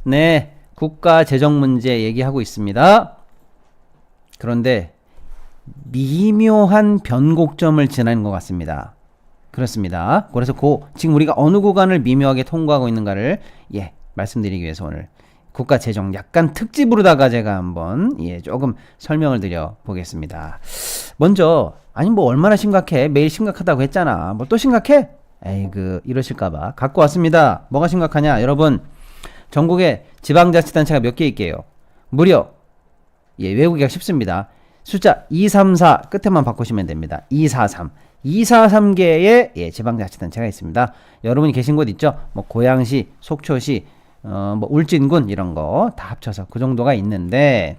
네, 국가 재정 문제 얘기하고 있습니다. 그런데 미묘한 변곡점을 지나는 것 같습니다. 그렇습니다. 그래서 지금 우리가 어느 구간을 미묘하게 통과하고 있는가를 말씀드리기 위해서 오늘 국가 재정 약간 특집으로다가 제가 한번 조금 설명을 드려 보겠습니다. 먼저 뭐 얼마나 심각해? 매일 심각하다고 했잖아. 뭐 또 심각해? 이러실까봐 갖고 왔습니다. 뭐가 심각하냐? 여러분, 전국에 지방자치단체가 몇 개 있게요? 무려 외우기가 쉽습니다. 숫자 234 끝에만 바꾸시면 됩니다. 243개의 지방자치단체가 있습니다. 여러분이 계신 곳 있죠? 뭐 고양시, 속초시, 뭐 울진군 이런 거 다 합쳐서 그 정도가 있는데,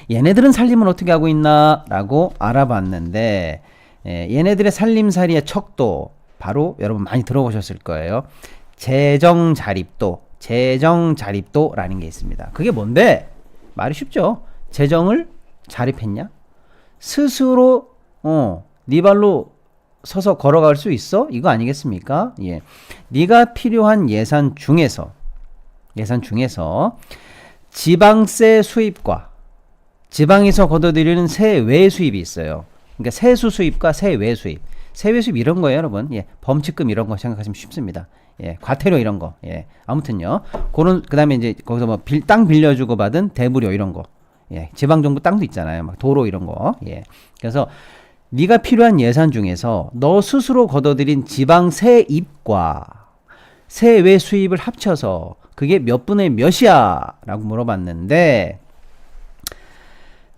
얘네들은 살림을 어떻게 하고 있나 라고 알아봤는데, 얘네들의 살림살이의 척도 바로 여러분 많이 들어보셨을 거예요. 재정자립도라는 게 있습니다. 그게 뭔데? 말이 쉽죠. 재정을 자립했냐? 스스로 네 발로 서서 걸어갈 수 있어? 이거 아니겠습니까? 네가 필요한 예산 중에서 지방세 수입과 지방에서 걷어들이는 세외 수입이 있어요. 그러니까 세수 수입과 세외 수입. 세외 수입 이런 거예요, 여러분. 범칙금 이런 거 생각하시면 쉽습니다. 과태료 이런 거. 아무튼요. 그다음에 이제 거기서 뭐 땅 빌려주고 받은 대부료 이런 거. 지방 정부 땅도 있잖아요. 막 도로 이런 거. 그래서 네가 필요한 예산 중에서 너 스스로 걷어들인 지방 세입과 세외 수입을 합쳐서 그게 몇 분의 몇이야? 라고 물어봤는데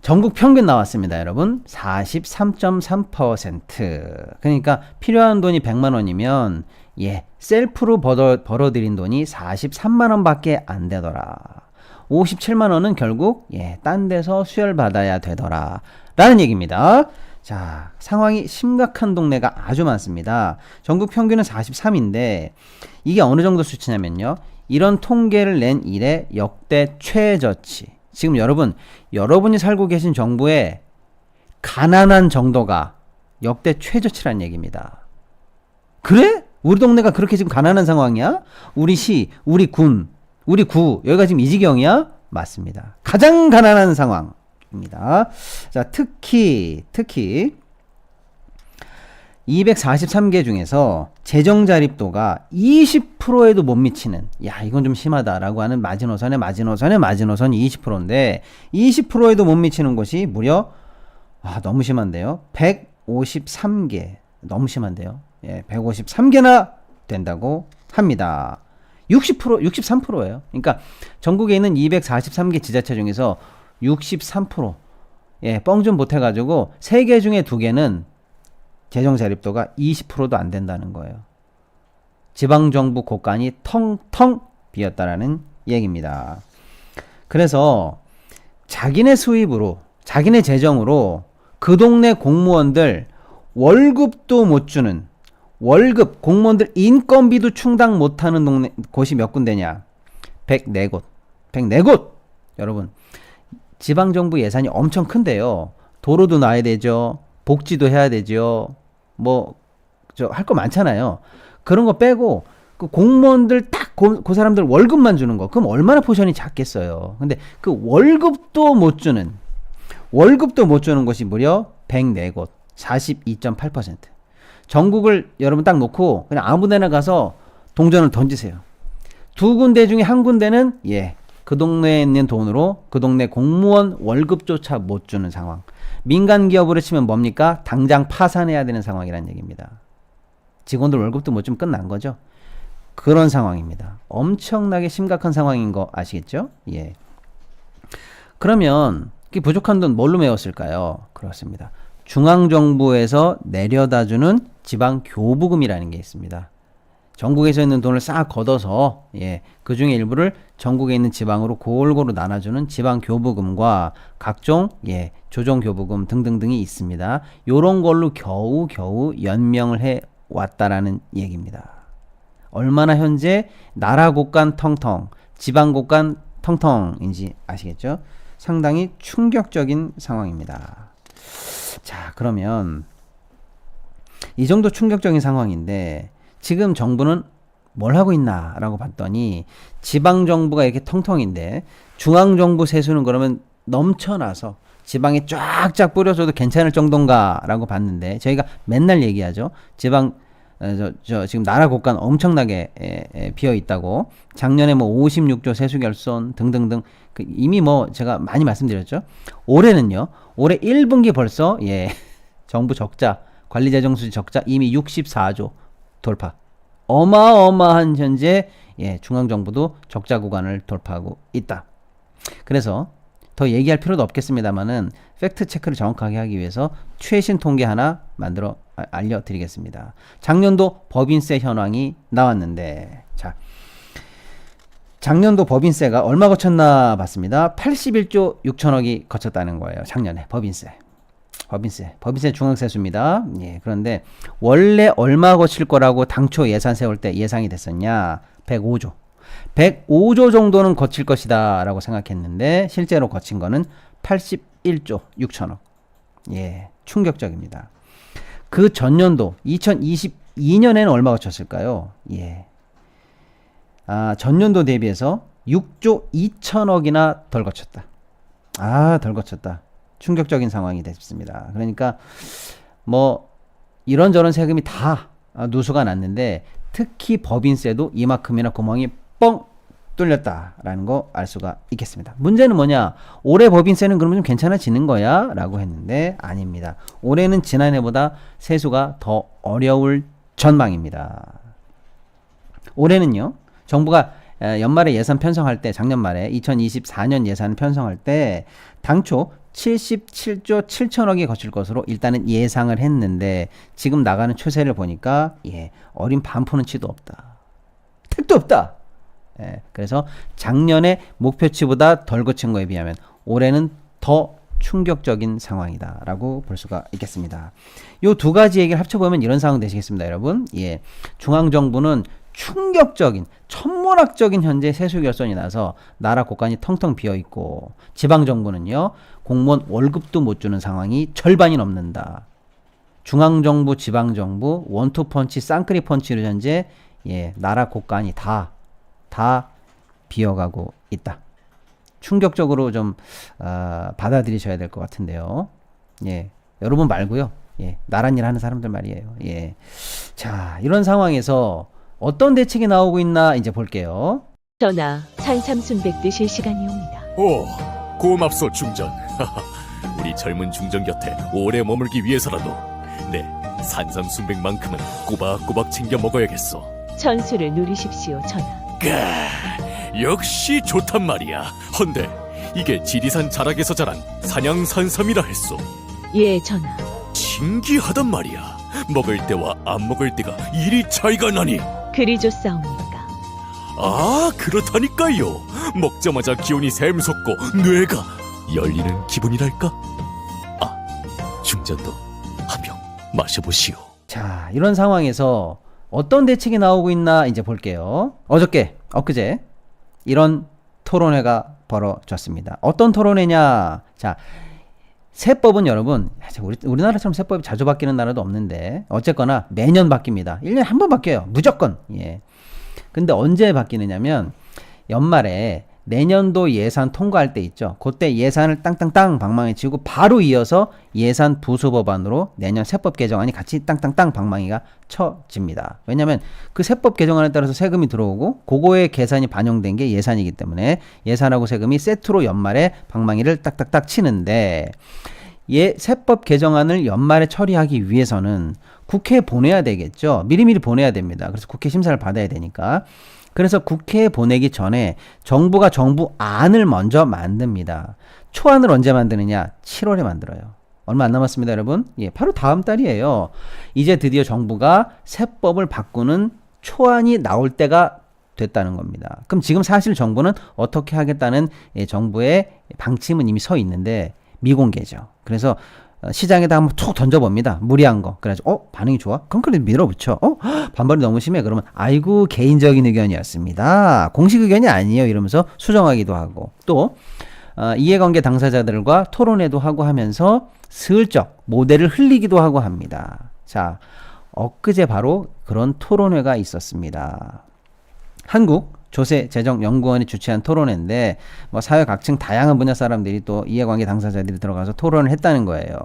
전국 평균 나왔습니다, 여러분. 43.3%. 그러니까 필요한 돈이 100만 원이면 셀프로 벌어들인 돈이 43만 원밖에 안 되더라. 57만 원은 결국 딴 데서 수혈받아야 되더라. 라는 얘기입니다. 자, 상황이 심각한 동네가 아주 많습니다. 전국 평균은 43인데 이게 어느 정도 수치냐면요. 이런 통계를 낸 이래 역대 최저치. 지금 여러분이 살고 계신 정부의 가난한 정도가 역대 최저치란 얘기입니다. 그래? 우리 동네가 그렇게 지금 가난한 상황이야? 우리 시, 우리 군, 우리 구, 여기가 지금 이 지경이야? 맞습니다. 가장 가난한 상황입니다. 자, 특히 243개 중에서 재정자립도가 20%에도 못 미치는, 이건 좀 심하다라고 하는 마지노선의 20%인데 20%에도 못 미치는 곳이 무려 너무 심한데요. 153개. 너무 심한데요. 153개나 된다고 합니다. 63%예요. 그러니까 전국에 있는 243개 지자체 중에서 63%, 뻥 좀 보태가지고 3개 중에 2개는 재정자립도가 20%도 안 된다는 거예요. 지방정부 곳간이 텅텅 비었다라는 얘기입니다. 그래서 자기네 수입으로, 자기네 재정으로 그 동네 공무원들 월급도 못 주는, 공무원들 인건비도 충당 못하는 곳이 몇 군데냐? 104곳. 104곳! 여러분, 지방정부 예산이 엄청 큰데요. 도로도 놔야 되죠. 복지도 해야 되죠. 할 거 많잖아요. 그런 거 빼고, 그 공무원들 그 사람들 월급만 주는 거. 그럼 얼마나 포션이 작겠어요. 근데 그 월급도 못 주는 것이 무려 104곳. 42.8%. 전국을 여러분 딱 놓고 그냥 아무 데나 가서 동전을 던지세요. 2군데 중에 한 군데는 그 동네에 있는 돈으로 그 동네 공무원 월급조차 못 주는 상황. 민간 기업으로 치면 뭡니까? 당장 파산해야 되는 상황이라는 얘기입니다. 직원들 월급도 못 주면 끝난 거죠. 그런 상황입니다. 엄청나게 심각한 상황인 거 아시겠죠? 그러면 이 부족한 돈 뭘로 메웠을까요? 그렇습니다. 중앙정부에서 내려다주는 지방교부금이라는 게 있습니다. 전국에서 있는 돈을 싹 걷어서 그 중에 일부를 전국에 있는 지방으로 골고루 나눠주는 지방교부금과 각종 조정교부금 등등등이 있습니다. 요런 걸로 겨우 연명을 해왔다라는 얘기입니다. 얼마나 현재 나라 곳간 텅텅, 지방 곳간 텅텅인지 아시겠죠? 상당히 충격적인 상황입니다. 자, 그러면 이 정도 충격적인 상황인데 지금 정부는 뭘 하고 있나라고 봤더니 지방정부가 이렇게 텅텅인데 중앙정부 세수는 그러면 넘쳐나서 지방에 쫙쫙 뿌려줘도 괜찮을 정도인가라고 봤는데 저희가 맨날 얘기하죠. 지방 지금 나라 곳간 엄청나게 비어 있다고. 작년에 뭐 56조 세수 결손 등등등 이미 뭐 제가 많이 말씀드렸죠. 올해는요. 올해 1분기 벌써 정부 적자, 관리재정수지 적자 이미 64조 돌파. 어마어마한 현재 중앙정부도 적자 구간을 돌파하고 있다. 그래서 더 얘기할 필요도 없겠습니다만은 팩트 체크를 정확하게 하기 위해서 최신 통계 하나 만들어 알려드리겠습니다. 작년도 법인세 현황이 나왔는데, 자, 작년도 법인세가 얼마 거쳤나 봤습니다. 81조 6천억이 거쳤다는 거예요. 작년에 법인세 중앙세수입니다. 그런데 원래 얼마 거칠 거라고 당초 예산 세울 때 예상이 됐었냐? 105조 정도는 거칠 것이다 라고 생각했는데 실제로 거친 거는 81조 6천억. 충격적입니다. 그 전년도 2022년에는 얼마 거쳤을까요? 전년도 대비해서 6조 2천억이나 덜 거쳤다. 덜 거쳤다. 충격적인 상황이 됐습니다. 그러니까 뭐 이런저런 세금이 다 누수가 났는데 특히 법인세도 이만큼이나 구멍이 뻥 뚫렸다라는 거 알 수가 있겠습니다. 문제는 뭐냐? 올해 법인세는 그러면 좀 괜찮아지는 거야? 라고 했는데 아닙니다. 올해는 지난해보다 세수가 더 어려울 전망입니다. 올해는요. 정부가 연말에 예산 편성할 때 작년 말에 2024년 예산을 편성할 때 당초 77조 7천억이 거칠 것으로 일단은 예상을 했는데 지금 나가는 추세를 보니까 어린 반푼은 치도 없다. 택도 없다. 그래서 작년에 목표치보다 덜 거친 거에 비하면 올해는 더 충격적인 상황이다 라고 볼 수가 있겠습니다. 요 두 가지 얘기를 합쳐보면 이런 상황 되시겠습니다, 여러분. 중앙정부는 충격적인 천문학적인 현재 세수 결손이 나서 나라 곳간이 텅텅 비어있고 지방정부는요 공무원 월급도 못 주는 상황이 절반이 넘는다. 중앙정부 지방정부 원투펀치 쌍크리 펀치로 현재 나라 곳간이 다 비어가고 있다. 충격적으로 좀 받아들이셔야 될 것 같은데요. 여러분 말고요. 나란 일 하는 사람들 말이에요. 자, 이런 상황에서 어떤 대책이 나오고 있나 이제 볼게요. 전하, 산삼순백 드실 시간이 옵니다. 오, 고맙소 중전. 우리 젊은 중전 곁에 오래 머물기 위해서라도 내 산삼순백만큼은 꼬박꼬박 챙겨 먹어야겠소. 천수를 누리십시오, 전하. 역시 좋단 말이야. 헌데 이게 지리산 자락에서 자란 산양산삼이라 했소. 예, 전하. 신기하단 말이야. 먹을 때와 안 먹을 때가 이리 차이가 나니. 그리 좋사옵니까? 그렇다니까요. 먹자마자 기운이 샘솟고 뇌가 열리는 기분이랄까. 중전도 한 병 마셔보시오. 자, 이런 상황에서 어떤 대책이 나오고 있나 이제 볼게요. 엊그제 이런 토론회가 벌어졌습니다. 어떤 토론회냐? 자, 세법은 여러분, 우리나라처럼 세법이 자주 바뀌는 나라도 없는데 어쨌거나 매년 바뀝니다. 1년에 한 번 바뀌어요. 무조건. 근데 언제 바뀌느냐면 연말에 내년도 예산 통과할 때 있죠. 그때 예산을 땅땅땅 방망이 치고 바로 이어서 예산 부수 법안으로 내년 세법 개정안이 같이 땅땅땅 방망이가 쳐집니다. 왜냐하면 그 세법 개정안에 따라서 세금이 들어오고 그거의 계산이 반영된 게 예산이기 때문에 예산하고 세금이 세트로 연말에 방망이를 딱딱딱 치는데 세법 개정안을 연말에 처리하기 위해서는 국회에 보내야 되겠죠. 미리미리 보내야 됩니다. 그래서 국회 심사를 받아야 되니까. 그래서 국회에 보내기 전에 정부가 정부안을 먼저 만듭니다. 초안을 언제 만드느냐? 7월에 만들어요. 얼마 안 남았습니다, 여러분. 바로 다음 달이에요. 이제 드디어 정부가 세법을 바꾸는 초안이 나올 때가 됐다는 겁니다. 그럼 지금 사실 정부는 어떻게 하겠다는 정부의 방침은 이미 서 있는데 미공개죠. 그래서 시장에다 한번 툭 던져봅니다. 무리한 거. 그래가지고 반응이 좋아? 그럼 그래 밀어붙여. 반발이 너무 심해. 그러면 아이고 개인적인 의견이었습니다. 공식 의견이 아니에요. 이러면서 수정하기도 하고 또 이해관계 당사자들과 토론회도 하고 하면서 슬쩍 모델을 흘리기도 하고 합니다. 자, 엊그제 바로 그런 토론회가 있었습니다. 한국조세재정연구원이 주최한 토론회인데 뭐 사회 각층 다양한 분야 사람들이 또 이해관계 당사자들이 들어가서 토론을 했다는 거예요.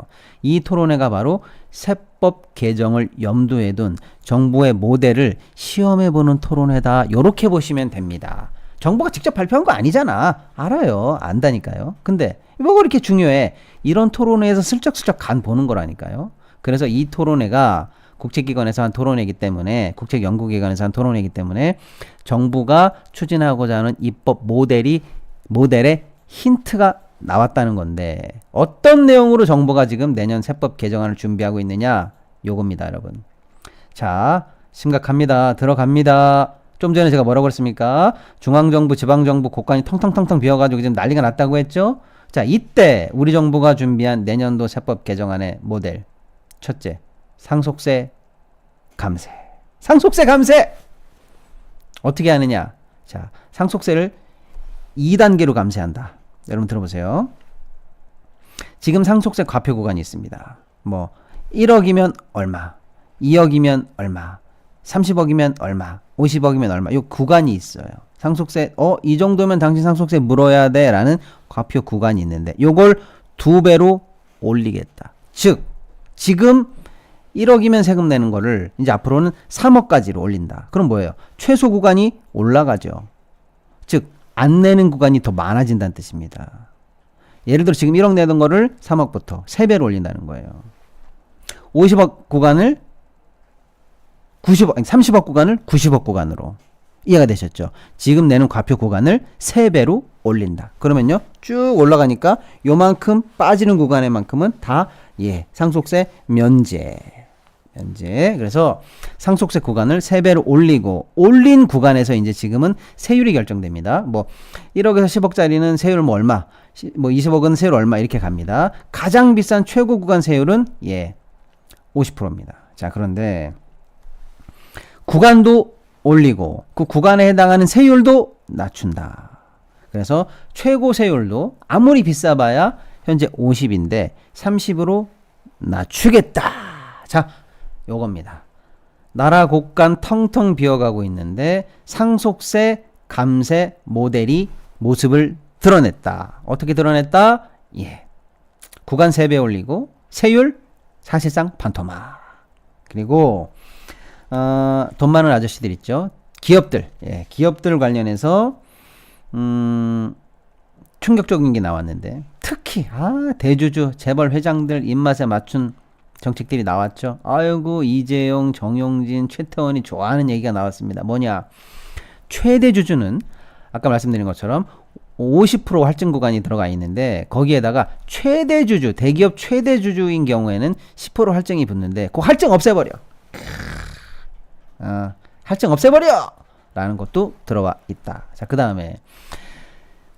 이 토론회가 바로 세법 개정을 염두에 둔 정부의 모델을 시험해보는 토론회다. 이렇게 보시면 됩니다. 정부가 직접 발표한 거 아니잖아. 알아요. 안다니까요. 근데 뭐가 그렇게 중요해. 이런 토론회에서 슬쩍슬쩍 간 보는 거라니까요. 그래서 이 토론회가 국책기관에서 한 토론회이기 때문에 국책연구기관에서 한 토론회이기 때문에 정부가 추진하고자 하는 입법 모델의 힌트가 나왔다는 건데 어떤 내용으로 정부가 지금 내년 세법 개정안을 준비하고 있느냐 요겁니다 여러분. 자 심각합니다. 들어갑니다. 좀 전에 제가 뭐라고 그랬습니까? 중앙정부 지방정부 곳간이 텅텅텅텅 비어가지고 지금 난리가 났다고 했죠. 자 이때 우리 정부가 준비한 내년도 세법 개정안의 모델 첫째 상속세 감세. 상속세 감세! 어떻게 하느냐? 자, 상속세를 2단계로 감세한다. 여러분 들어보세요. 지금 상속세 과표 구간이 있습니다. 뭐 1억이면 얼마, 2억이면 얼마, 30억이면 얼마, 50억이면 얼마. 요 구간이 있어요. 상속세 이 정도면 당신 상속세 물어야 돼라는 과표 구간이 있는데 요걸 2배로 올리겠다. 즉 지금 1억이면 세금 내는 거를 이제 앞으로는 3억까지로 올린다. 그럼 뭐예요? 최소 구간이 올라가죠. 즉 안 내는 구간이 더 많아진다는 뜻입니다. 예를 들어 지금 1억 내던 거를 3억부터 3배로 올린다는 거예요. 50억 구간을 30억 구간을 90억 구간으로. 이해가 되셨죠? 지금 내는 과표 구간을 3배로 올린다. 그러면요 쭉 올라가니까 요만큼 빠지는 구간에만큼은 다 상속세 면제. 그래서 상속세 구간을 3배로 올리고 올린 구간에서 이제 지금은 세율이 결정됩니다. 뭐 1억에서 10억짜리는 세율 뭐 얼마, 뭐 20억은 세율 얼마 이렇게 갑니다. 가장 비싼 최고 구간 세율은 50%입니다. 자 그런데 구간도 올리고 그 구간에 해당하는 세율도 낮춘다. 그래서 최고 세율도 아무리 비싸봐야 현재 50인데 30으로 낮추겠다. 자, 요겁니다. 나라 곳간 텅텅 비어가고 있는데 상속세 감세 모델이 모습을 드러냈다. 어떻게 드러냈다? 구간 3배 올리고 세율 사실상 반토막. 그리고 돈 많은 아저씨들 있죠. 기업들. 기업들 관련해서 충격적인 게 나왔는데 특히 대주주 재벌 회장들 입맛에 맞춘 정책들이 나왔죠. 아이고 이재용, 정용진, 최태원이 좋아하는 얘기가 나왔습니다. 뭐냐? 최대 주주는 아까 말씀드린 것처럼 50% 할증 구간이 들어가 있는데 거기에다가 최대 주주, 대기업 최대 주주인 경우에는 10% 할증이 붙는데 그 할증 없애버려. 할증 없애버려! 라는 것도 들어와 있다. 자, 그 다음에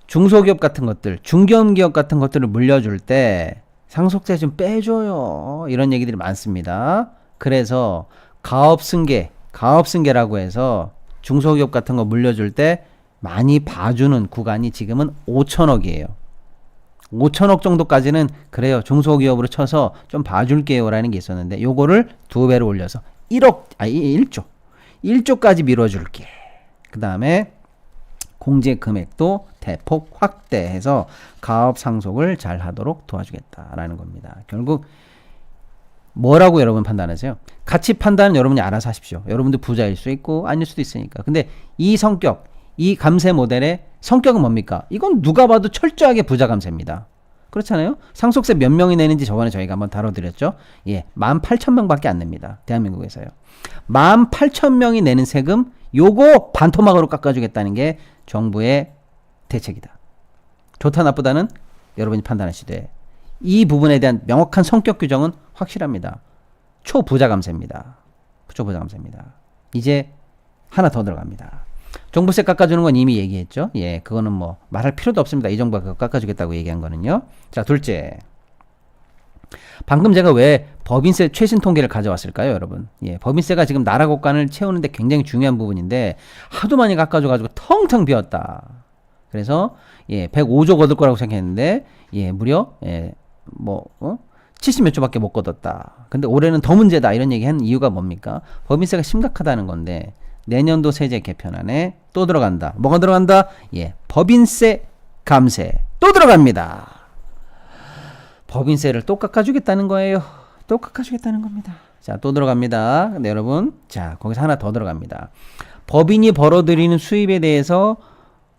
중소기업 같은 것들, 중견기업 같은 것들을 물려줄 때 상속세 좀 빼줘요. 이런 얘기들이 많습니다. 그래서 가업승계라고 해서 중소기업 같은 거 물려줄 때 많이 봐주는 구간이 지금은 5천억이에요. 5천억 정도까지는 그래요. 중소기업으로 쳐서 좀 봐줄게요. 라는 게 있었는데 요거를 2배로 올려서 1조까지 밀어줄게. 그 다음에 공제 금액도 대폭 확대해서 가업 상속을 잘 하도록 도와주겠다라는 겁니다. 결국 뭐라고 여러분 판단하세요? 가치 판단은 여러분이 알아서 하십시오. 여러분도 부자일 수 있고 아닐 수도 있으니까. 근데 이 성격, 이 감세 모델의 성격은 뭡니까? 이건 누가 봐도 철저하게 부자 감세입니다. 그렇잖아요? 상속세 몇 명이 내는지 저번에 저희가 한번 다뤄드렸죠. 18,000명밖에 안 냅니다. 대한민국에서요. 18,000명이 내는 세금 요거 반토막으로 깎아주겠다는 게 정부의 대책이다. 좋다 나쁘다는 여러분이 판단하시되 이 부분에 대한 명확한 성격 규정은 확실합니다. 초부자 감세입니다. 초부자 감세입니다. 이제 하나 더 들어갑니다. 종부세 깎아주는 건 이미 얘기했죠. 그거는 뭐 말할 필요도 없습니다. 이 정부가 그거 깎아주겠다고 얘기한 거는요. 자, 둘째. 방금 제가 왜 법인세 최신 통계를 가져왔을까요, 여러분? 법인세가 지금 나라 곳간을 채우는데 굉장히 중요한 부분인데 하도 많이 깎아줘가지고 텅텅 비었다. 그래서 105조 거둘 거라고 생각했는데 무려 70몇 조밖에 못 거뒀다. 근데 올해는 더 문제다 이런 얘기 한 이유가 뭡니까? 법인세가 심각하다는 건데 내년도 세제 개편안에 또 들어간다. 뭐가 들어간다? 예, 법인세 감세 또 들어갑니다. 법인세를 또 깎아주겠다는 거예요. 또 깎아주겠다는 겁니다. 자, 또 들어갑니다. 네, 여러분. 자, 거기서 하나 더 들어갑니다. 법인이 벌어들이는 수입에 대해서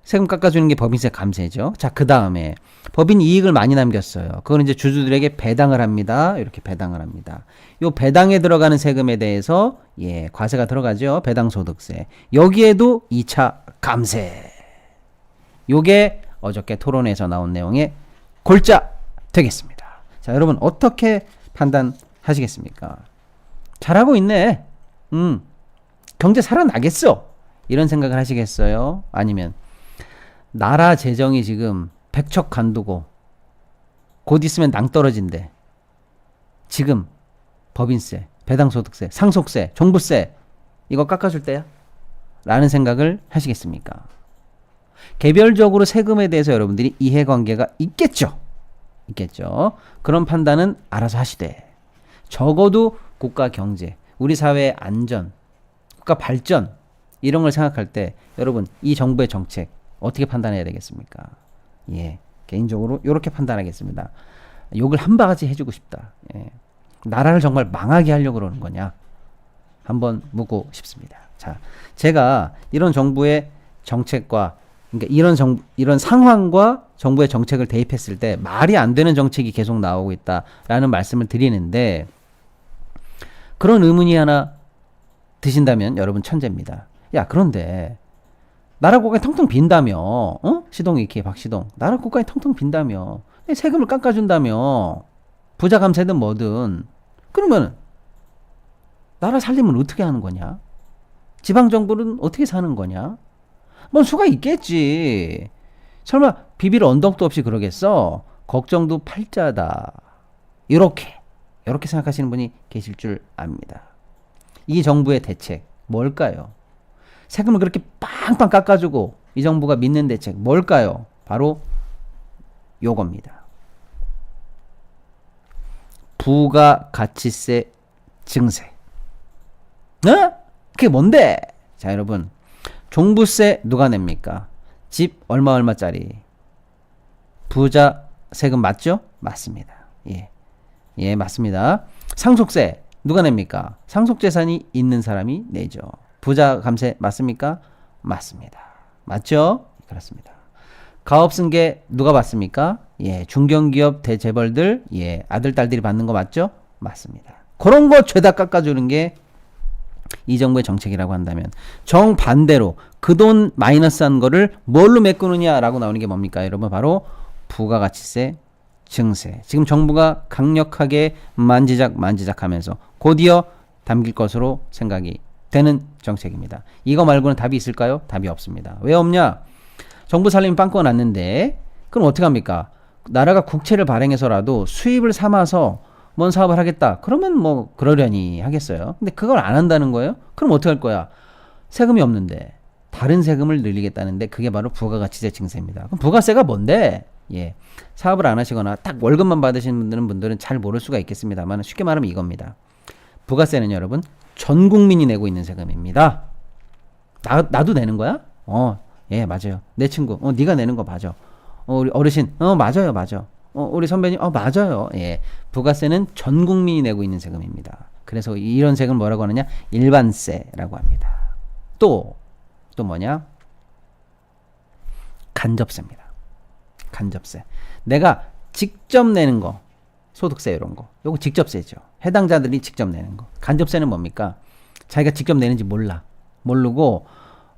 세금 깎아주는 게 법인세 감세죠. 자, 그 다음에 법인 이익을 많이 남겼어요. 그건 이제 주주들에게 배당을 합니다. 이렇게 배당을 합니다. 요 배당에 들어가는 세금에 대해서 예, 과세가 들어가죠. 배당소득세. 여기에도 2차 감세. 요게 어저께 토론회에서 나온 내용의 골자 되겠습니다. 자, 여러분 어떻게 판단하시겠습니까? 잘하고 있네. 경제 살아나겠어. 이런 생각을 하시겠어요? 아니면 나라 재정이 지금 백척간두고 곧 있으면 낭떠러진데 지금 법인세, 배당소득세, 상속세, 종부세 이거 깎아줄 때야? 라는 생각을 하시겠습니까? 개별적으로 세금에 대해서 여러분들이 이해관계가 있겠죠. 그런 판단은 알아서 하시되 적어도 국가 경제, 우리 사회의 안전, 국가 발전 이런 걸 생각할 때 여러분 이 정부의 정책 어떻게 판단해야 되겠습니까? 예, 개인적으로 이렇게 판단하겠습니다. 욕을 한 바가지 해주고 싶다. 예. 나라를 정말 망하게 하려고 그러는 거냐? 한번 묻고 싶습니다. 자, 제가 이런 정부의 정책과 그러니까 이런 상황과 정부의 정책을 대입했을 때 말이 안 되는 정책이 계속 나오고 있다라는 말씀을 드리는데 그런 의문이 하나 드신다면 여러분 천재입니다. 야, 그런데 나라 국가에 텅텅 빈다며, 시동이 이렇게 박시동. 나라 국가에 텅텅 빈다며, 세금을 깎아준다며, 부자 감세든 뭐든. 그러면 나라 살림은 어떻게 하는 거냐? 지방 정부는 어떻게 사는 거냐? 뭔 수가 있겠지. 설마 비빌 언덕도 없이 그러겠어? 걱정도 팔자다. 이렇게 생각하시는 분이 계실 줄 압니다. 이 정부의 대책 뭘까요? 세금을 그렇게 빵빵 깎아주고 이 정부가 믿는 대책 뭘까요? 바로 요겁니다. 부가가치세 증세. 그게 뭔데? 자, 여러분 종부세 누가 냅니까? 집 얼마짜리? 부자 세금 맞죠? 맞습니다. 예, 맞습니다. 상속세 누가 냅니까? 상속재산이 있는 사람이 내죠. 부자 감세 맞습니까? 맞습니다. 맞죠? 그렇습니다. 가업승계 누가 받습니까? 예, 중견기업 대재벌들, 예, 아들, 딸들이 받는 거 맞죠? 맞습니다. 그런 거 죄다 깎아주는 게 이 정부의 정책이라고 한다면 정반대로 그 돈 마이너스한 거를 뭘로 메꾸느냐라고 나오는 게 뭡니까? 여러분 바로 부가가치세 증세. 지금 정부가 강력하게 만지작하면서 곧이어 담길 것으로 생각이 되는 정책입니다. 이거 말고는 답이 있을까요? 답이 없습니다. 왜 없냐? 정부 살림이 빵꾸가 났는데 그럼 어떻게 합니까? 나라가 국채를 발행해서라도 수입을 삼아서 뭔 사업을 하겠다. 그러면 뭐 그러려니 하겠어요. 근데 그걸 안 한다는 거예요? 그럼 어떻게 할 거야? 세금이 없는데 다른 세금을 늘리겠다는데 그게 바로 부가가치세 증세입니다. 그럼 부가세가 뭔데? 예, 사업을 안 하시거나 딱 월급만 받으시는 분들은 잘 모를 수가 있겠습니다만 쉽게 말하면 이겁니다. 부가세는 여러분 전 국민이 내고 있는 세금입니다. 나도 내는 거야? 예, 맞아요. 내 친구, 네가 내는 거 맞아. 우리 어르신, 맞아요. 우리 선배님, 맞아요. 예, 부가세는 전 국민이 내고 있는 세금입니다. 그래서 이런 세금을 뭐라고 하느냐? 일반세라고 합니다. 또 뭐냐? 간접세입니다. 간접세. 내가 직접 내는 거, 소득세 이런 거, 요거 직접세죠. 해당자들이 직접 내는 거. 간접세는 뭡니까? 자기가 직접 내는지 모르고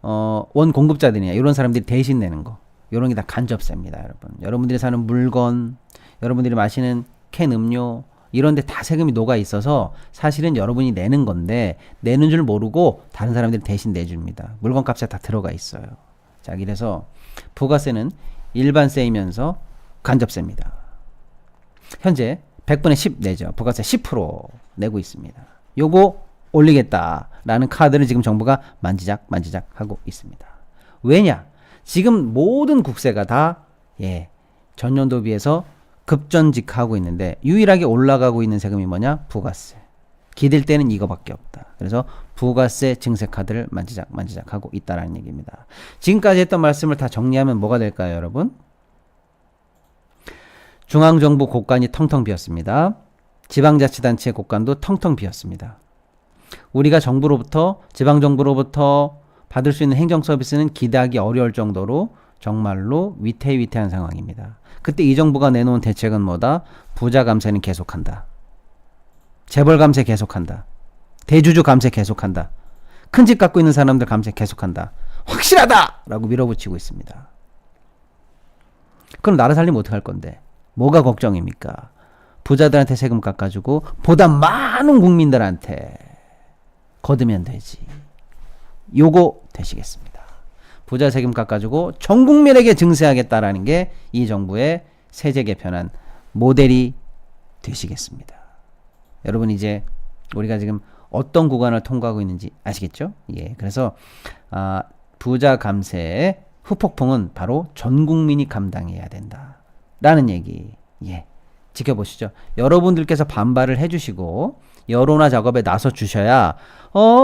원 공급자들이냐 이런 사람들이 대신 내는 거. 이런 게 다 간접세입니다, 여러분. 여러분들이 사는 물건, 여러분들이 마시는 캔 음료 이런 데 다 세금이 녹아 있어서 사실은 여러분이 내는 건데 내는 줄 모르고 다른 사람들이 대신 내줍니다. 물건값에 다 들어가 있어요. 자, 그래서 부가세는 일반세이면서 간접세입니다. 현재 100분의 10 내죠. 부가세 10% 내고 있습니다. 요거 올리겠다라는 카드를 지금 정부가 만지작 하고 있습니다. 왜냐? 지금 모든 국세가 다 전년도 비해서 급전직하고 있는데 유일하게 올라가고 있는 세금이 뭐냐? 부가세. 기댈 때는 이거밖에 없다. 그래서 부가세 증세 카드를 만지작 하고 있다라는 얘기입니다. 지금까지 했던 말씀을 다 정리하면 뭐가 될까요, 여러분? 중앙정부 곳간이 텅텅 비었습니다. 지방자치단체 곳간도 텅텅 비었습니다. 우리가 정부로부터, 지방정부로부터 받을 수 있는 행정 서비스는 기대하기 어려울 정도로 정말로 위태위태한 상황입니다. 그때 이 정부가 내놓은 대책은 뭐다? 부자 감세는 계속한다. 재벌 감세 계속한다. 대주주 감세 계속한다. 큰 집 갖고 있는 사람들 감세 계속한다. 확실하다! 라고 밀어붙이고 있습니다. 그럼 나라 살리면 어떡할 건데? 뭐가 걱정입니까? 부자들한테 세금 깎아주고 보다 많은 국민들한테 거두면 되지. 요거 되시겠습니다. 부자 세금 깎아주고 전 국민에게 증세하겠다라는 게 이 정부의 세제 개편안 모델이 되시겠습니다. 여러분 이제 우리가 지금 어떤 구간을 통과하고 있는지 아시겠죠? 예, 그래서 부자 감세의 후폭풍은 바로 전 국민이 감당해야 된다라는 얘기. 예, 지켜보시죠. 여러분들께서 반발을 해주시고 여론화 작업에 나서 주셔야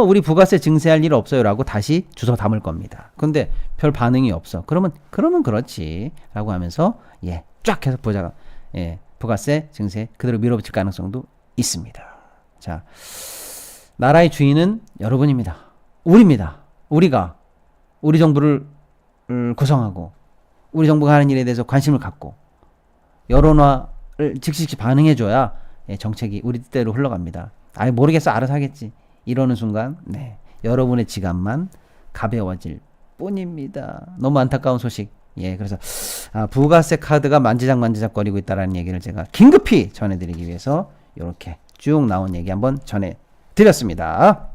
우리 부가세 증세할 일 없어요라고 다시 주워 담을 겁니다. 근데 별 반응이 없어. 그러면 그렇지 라고 하면서 예, 쫙 해서 부가세 증세 그대로 밀어붙일 가능성도 있습니다. 자, 나라의 주인은 여러분입니다. 우리입니다. 우리가 우리 정부를 구성하고 우리 정부가 하는 일에 대해서 관심을 갖고 여론화를 즉시 반응해줘야 정책이 우리 뜻대로 흘러갑니다. 아예 모르겠어 알아서 하겠지 이러는 순간 여러분의 지갑만 가벼워질 뿐입니다. 너무 안타까운 소식. 예, 그래서 부가세 카드가 만지작거리고 있다라는 얘기를 제가 긴급히 전해드리기 위해서 이렇게 쭉 나온 얘기 한번 전해드렸습니다.